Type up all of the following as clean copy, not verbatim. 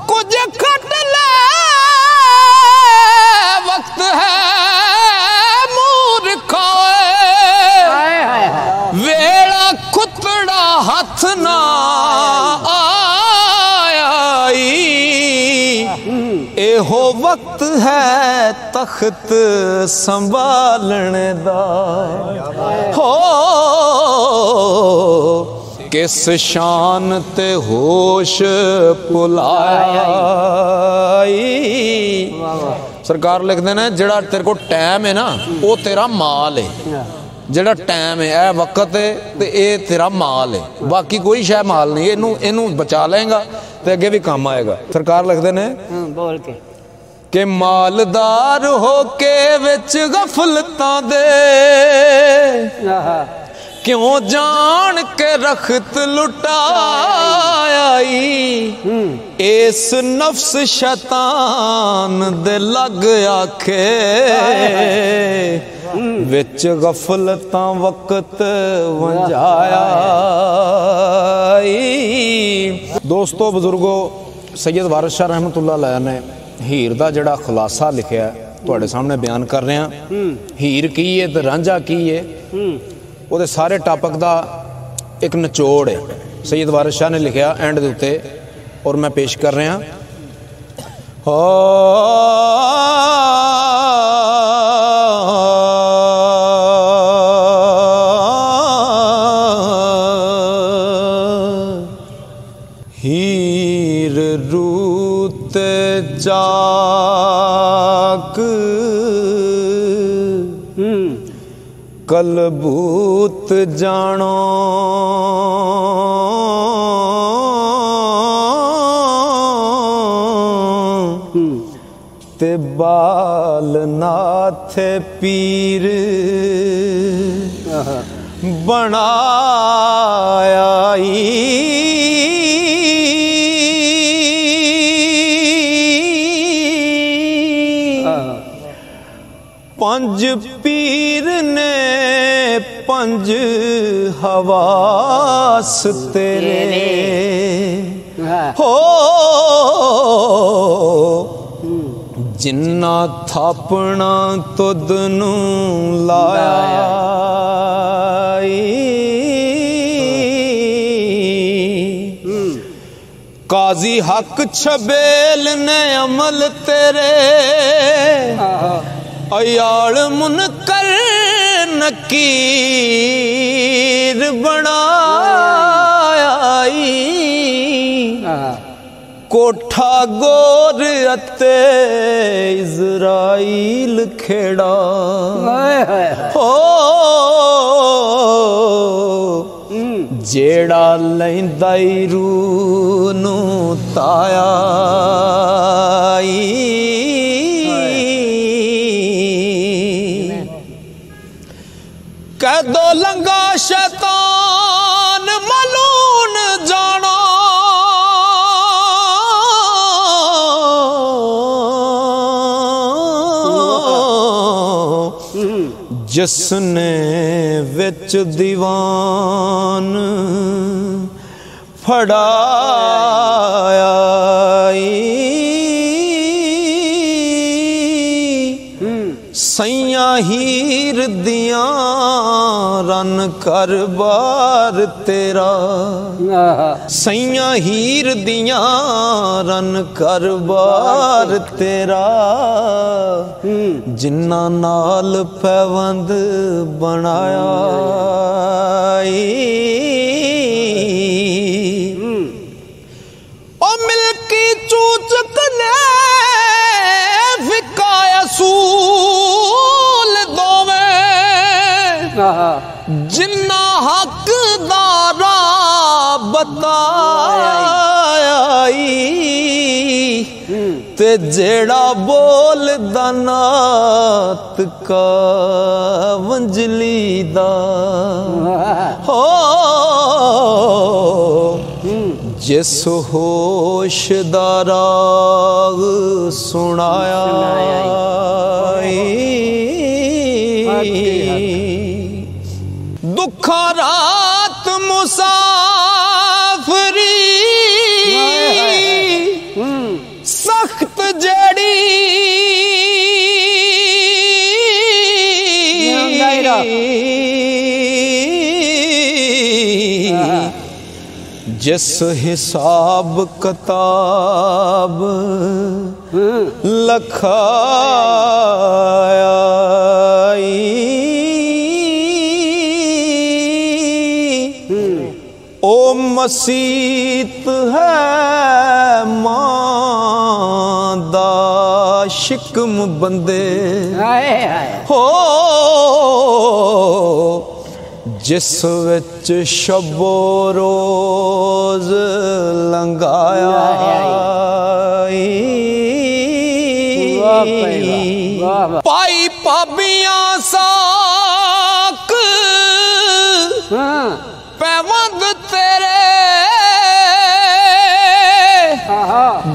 कुछ खट ले वक्त है मूर्खा वेला खुतड़ा हथ ना आई एहो वक्त है तख्त संभालने दा हो किस शान ते होश पुलाई। सरकार लिखते हैं जड़ा तेरे को टाइम है ना वो तेरा माल है, जड़ा टाइम है ए वक्त है तो ये तेरा माल है, बाकी कोई शायद माल नहीं, इनू बचा लेगा तो अगे भी काम आएगा। सरकार लिखते हैं बोल के मालदार हो के विच गफलतां दे क्यों जान के रखत लुटाई इस नफ्स शैतान दे लग आखे विच गफलतां वक्त वंजाया। दोस्तों बुजुर्गो सैयद वारिस शाह रहमतुल्लाह अलैह ने हीर दा जड़ा खुलासा लिखिया तुहाडे सामने बयान कर रहे हैं। हीर की है तो रांझा की है वो सारे टॉपिक का एक निचोड़ है सैयद वारिस शाह ने लिखा एंड के उत्ते और मैं पेश कर रहा हीर रूत चाक कलबूत जानो ते बाल नाथे पीर बनाया पंज पीर ने पंज हवास तेरे हो जिन्ना थापना तुद नू लाया। काजी हक छबेल ने अमल तेरे अयाल मुनकर नकीर बनाया कोठा गोर अते इज़राइल खेड़ा हो जेड़ा लैंदा रूह नू ताया। कह दो लंगा शैतान मलून जाना जिसने विच दीवान फड़ाया सैया हीर दिया रन कर बार तेरा सैया हीर दिया रन कर बार तेरा जिन्ना नाल पैवंद बनाया। ओ मिल्की चूचक ने विकाया सूल दोवे जिन्ना हकदारा बताया ते जेड़ा बोल दानात का वंजली दा हो जिस होश दा राग सुनाया। दुखा रात मुसाफरी जिस हिसाब किताब लखाया ओ मसीत है मांदा शिकम बंदे हो जिस विच शबो रोज लंघाया पाई पाबियां साक पैवंद तेरे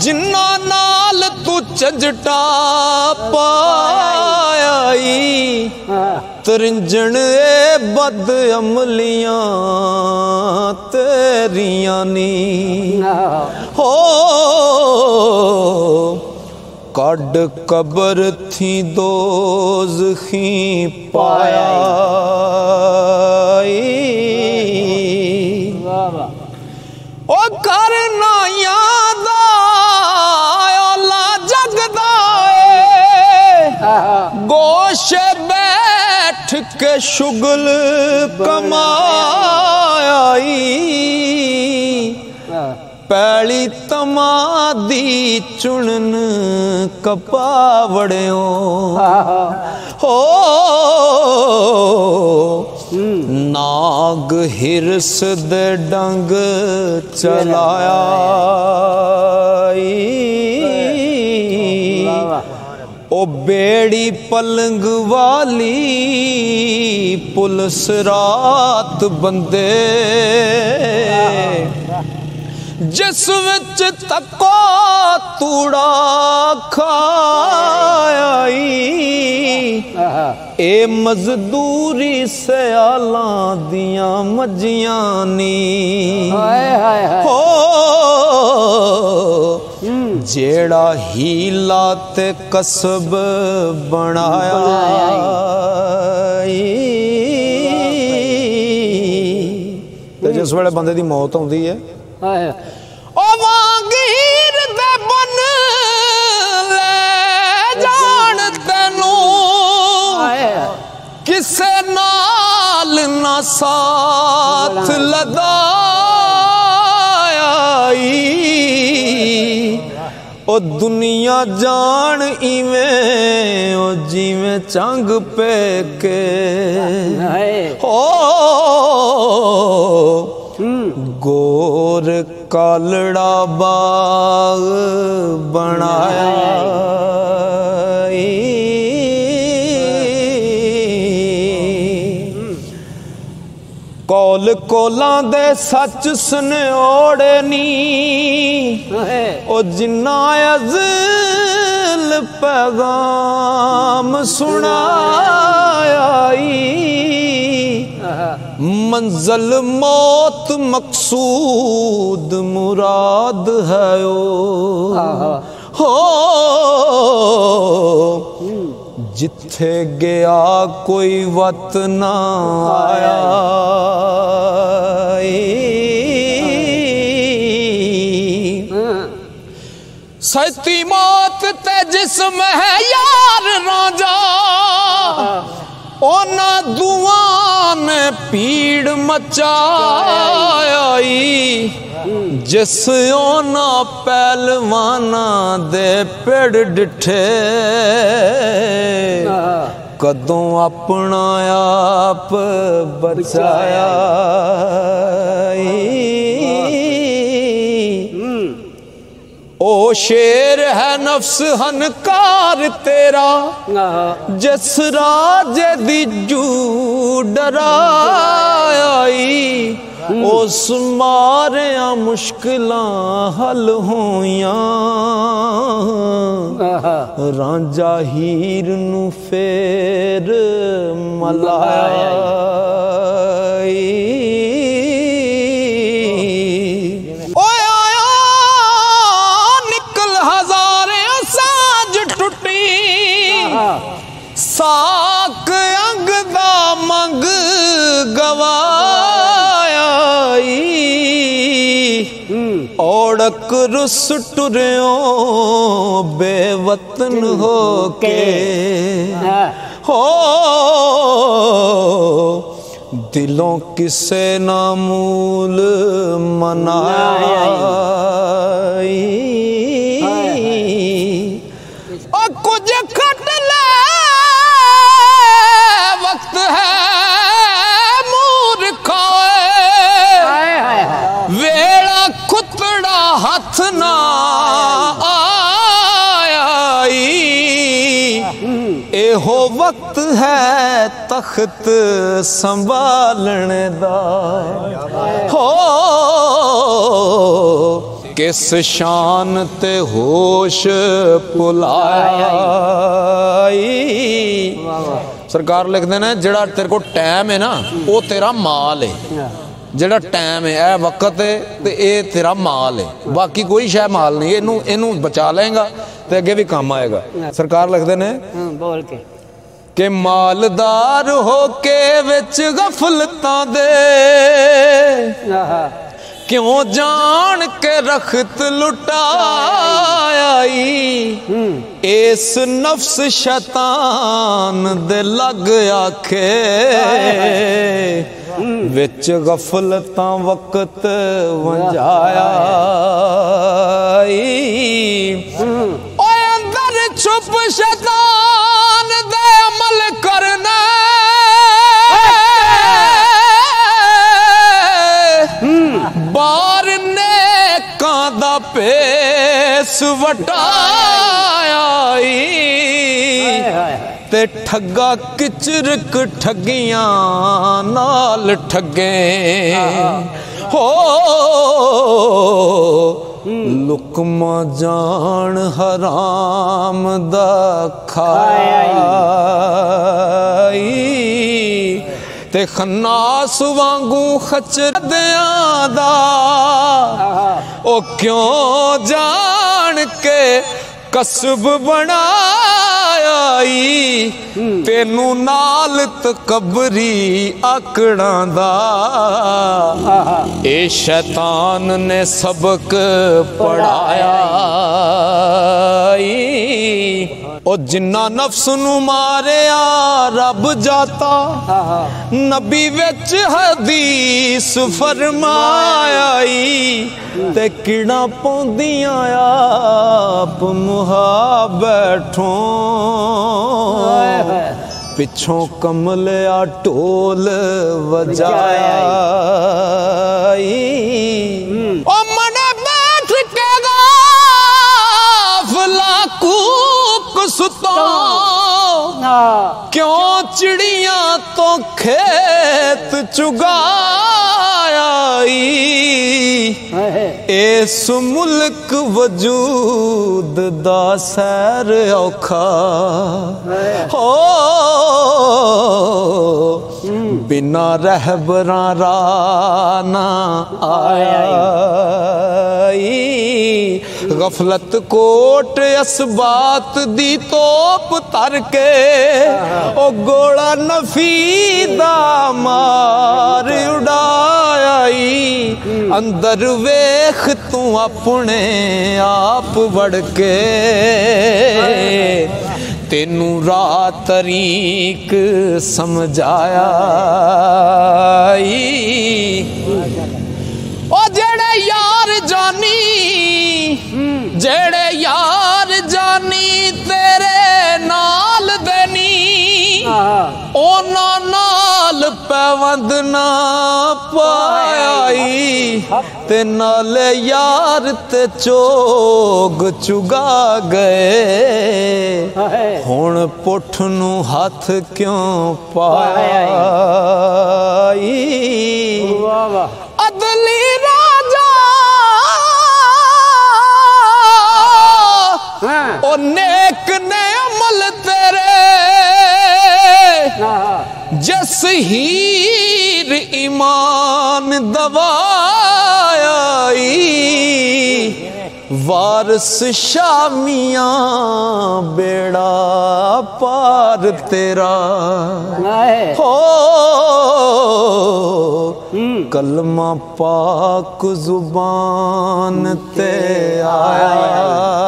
जिन्ना नाल तू झजटा पाई तरिंजण बद अमलियां तेरियां नी हो कड कबर थी दोज़खी पाया ओ करना याद आला जगदा गोशे बैठ के शुगल कमाई पैली तमादी चुनन कपावड़ियों हो नाग हिरस दे डंग चलाया ओ बेड़ी पलंग वाली पुलिस रात बंदे जिस विच तको तूड़ा खाई ए मजदूरी सयालां दियां मजियां नी हो जेड़ा हीला ते कसब बनाया ते जिस वेले बंदे दी मौत आउंदी है ओ वांगीर दे बन ले जान तेनू किसे नाल ना साथ लदाई ओ दुनिया जान इवें ओ जिवें चंग पे के हो गोर कालड़ा बाग बनाया कौल कोलां दे सच सनोड़े नी ओ जिन्ना अज़ल पैगाम सुनाया मंज़ल मौत मकसूद मुराद है ओ हो जिथे गया कोई वत ना आया सती मौत ते जिस्म है यार राजा ओना दुआ ने पीड़ मचाई जिस ओना पहलवाना दे पेड़ डिठे कदों अपना आप बचाया ओ शेर है नफ्स हनकार तेरा जिस राजे दी जू डराई उस मारिया मुश्किलां हल होइयां रांझा हीर नू फेर मलाया साक अंग दा मंग गवाई मोड़क रुस टुरियो बेवतन हो के हो दिलों किसे नामूल मनाई और कुछ खट ले वक्त है मूर्खा वेड़ा खुतड़ा हथ ना आई एहो वक्त है तख्त संभालने दा हो किस शान ते होश पुलाई सरकार लिखते हैं जड़ा तेरे को टाइम है ना वो तेरा माल है जड़ा टाइम है ए वक्त है तो ये तेरा माल है बाकी कोई शायद माल नहीं इनू इनू बचा लेगा तो अगे भी काम आएगा सरकार लिखते हैं बोल के मालदार हो के विच गफलतां दे क्यों जान के रखत लुटाई इस नफ्स शैतान दे लग आखे विच गफलतां वक्त वंजाया अंदर छुप शैतान दे अमल करना बार ने कांदा पेस वटाया ते ठगा किचरक ठगियां नाल ठगे हो लुकमा जान हराम दा खाई ते खन्नास वांगू खचरदियां दा ओ क्यों जान के कसब बनाई तेनू नाल तकबरी आकड़ा दा ए शैतान ने सबक पढ़ाया ओ जिन्ना नफ्स नू मारिया रब जाता नबी विच हदीस फरमाया ते किड़ा पौंदियां आप मुहा बैठो पिछों कमलिया ढोल वजाया ओ मने बैठ के गाफला कूक सुतो क्यों चिड़ियां तो खेत चुगाया इस मुल्क वजूद दा सैर औखा हो बिना रहबरां राना आया गफलत कोट असबात दी तोप तर के ओ गोला नफी दा मार उड़ाया अंदर वेख तू अपने आप बढ़ के तेनू राह तरीक समझाया ओ जेड़े यार जानी जेड़े यार जानी तेरे नाल देनी ओना नाल पैवंद ना पाई ते नाले यार ते चोग चुगा गए हुण पुठ नू हाथ क्यों पाई अदली राजा ओ नेक ने अमल तेरे जस हीर ईमान दवाई वारस शामिया बेड़ा पार तेरा हो कलमा पाक जुबान ते आया